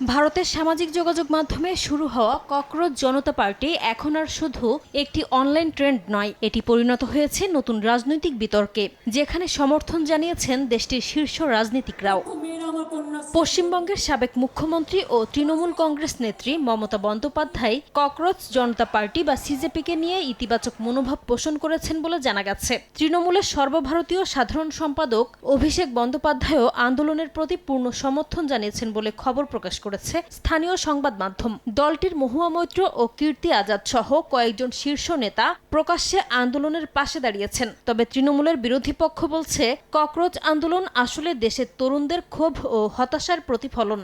ভারতের সামাজিক যোগাযোগ মাধ্যমে শুরু হওয়া ককরোচ জনতা পার্টি এখন আর শুধু একটি অনলাইন ট্রেন্ড নয়, এটি পরিণত হয়েছে নতুন রাজনৈতিক বিতর্কে, যেখানে সমর্থন জানিয়েছেন দেশটির শীর্ষ রাজনীতিকরাও। পশ্চিমবঙ্গের সাবেক মুখ্যমন্ত্রী ও তৃণমূল কংগ্রেস নেত্রী মমতা বন্দ্যোপাধ্যায় ককরোচ জনতা পার্টি বা সিজেপিকে নিয়ে ইতিবাচক মনোভাব পোষণ করেছেন বলে জানা গেছে। তৃণমূলের সর্বভারতীয় সাধারণ সম্পাদক অভিষেক বন্দ্যোপাধ্যায়ও আন্দোলনের প্রতি পূর্ণ সমর্থন জানিয়েছেন বলে খবর প্রকাশ করেছে স্থানীয় সংবাদ মাধ্যম। দলটির মহুয়া মৈত্র ও কীর্তি আজাদ সহ কয়েকজন শীর্ষ নেতা প্রকাশ্যে আন্দোলনের পাশে দাঁড়িয়েছেন। তবে তৃণমূলের বিরোধী পক্ষ বলছে, ককরোচ আন্দোলন আসলে দেশের তরুণদের ক্ষোভ ও হতাশার প্রতিফলন।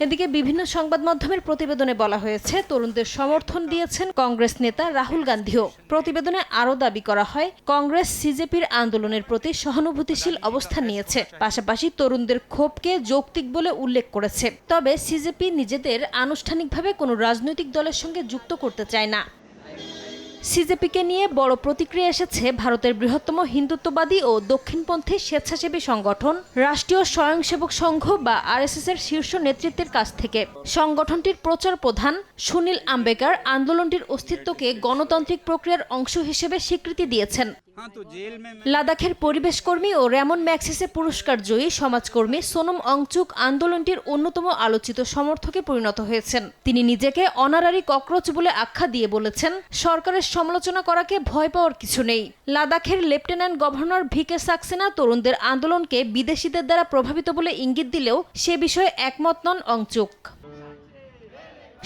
এদিকে বিভিন্ন সংবাদ মাধ্যমের প্রতিবেদনে বলা হয়েছে, তরুণদের সমর্থন দিয়েছেন কংগ্রেস নেতা রাহুল গান্ধীও। প্রতিবেদনে আরও দাবি করা হয়, কংগ্রেস সিজেপির আন্দোলনের প্রতি সহানুভূতিশীল অবস্থান নিয়েছে, পাশাপাশি তরুণদের ক্ষোভকে যৌক্তিক বলে উল্লেখ করেছে। তবে সিজেপি নিজেদের আনুষ্ঠানিকভাবে কোনো রাজনৈতিক দলের সঙ্গে যুক্ত করতে চায় না। সিজেপিকে নিয়ে বড় প্রতিক্রিয়া এসেছে ভারতের বৃহত্তম হিন্দুত্ববাদী ও দক্ষিণপন্থী স্বেচ্ছাসেবী সংগঠন রাষ্ট্রীয় স্বয়ংসেবক সংঘ বা আরএসএস এর শীর্ষ নেতৃত্বের কাছ থেকে। সংগঠনটির প্রচার প্রধান সুনীল আম্বেকার আন্দোলনটির অস্তিত্বকে গণতান্ত্রিক প্রক্রিয়ার অংশ হিসেবে স্বীকৃতি দিয়েছেন। লাদাখের পরিবেশ কর্মী ও র্যামন ম্যাগসেসে পুরস্কার জয়ী সমাজকর্মী সোনম অংচুক আন্দোলনটির অন্যতম আলোচিত সমর্থকে পরিণত হয়েছেন। তিনি নিজেকে অনারারি ককরোচ বলে আখ্যা দিয়ে বলেছেন, সরকারের সমালোচনা করাকে ভয় পাওয়ার কিছু নেই। লাদাখের লেফটেন্যান্ট গভর্নর ভিকে সাক্সেনা তরুণদের আন্দোলনকে বিদেশিদের দ্বারা প্রভাবিত বলে ইঙ্গিত দিলেও সে বিষয়ে একমত নন অংচুক।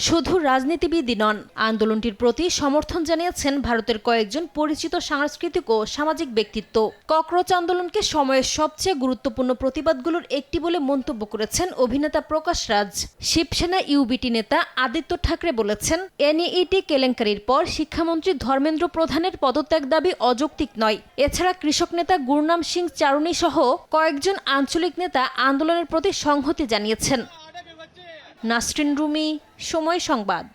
শুধু রাজনীতিবিদই নন, আন্দোলনটির প্রতি সমর্থন জানিয়েছেন ভারতের কয়েকজন পরিচিত সাংস্কৃতিক ও সামাজিক ব্যক্তিত্ব। ককরোচ আন্দোলনকে সময়ের সবচেয়ে গুরুত্বপূর্ণ প্রতিবাদগুলোর একটি বলে মন্তব্য করেছেন অভিনেতা প্রকাশ রাজ। শিবসেনা ইউবিটি নেতা আদিত্য ঠাকরে বলেছেন, এনইইটি কেলেঙ্কারির পর শিক্ষামন্ত্রী ধর্মেন্দ্র প্রধানের পদত্যাগ দাবি অযৌক্তিক নয়। এছাড়া কৃষক নেতা গুরনাম সিং চারুনি সহ কয়েকজন আঞ্চলিক নেতা আন্দোলনের প্রতি সংহতি জানিয়েছেন। নাসরিন রুমি, সময় সংবাদ।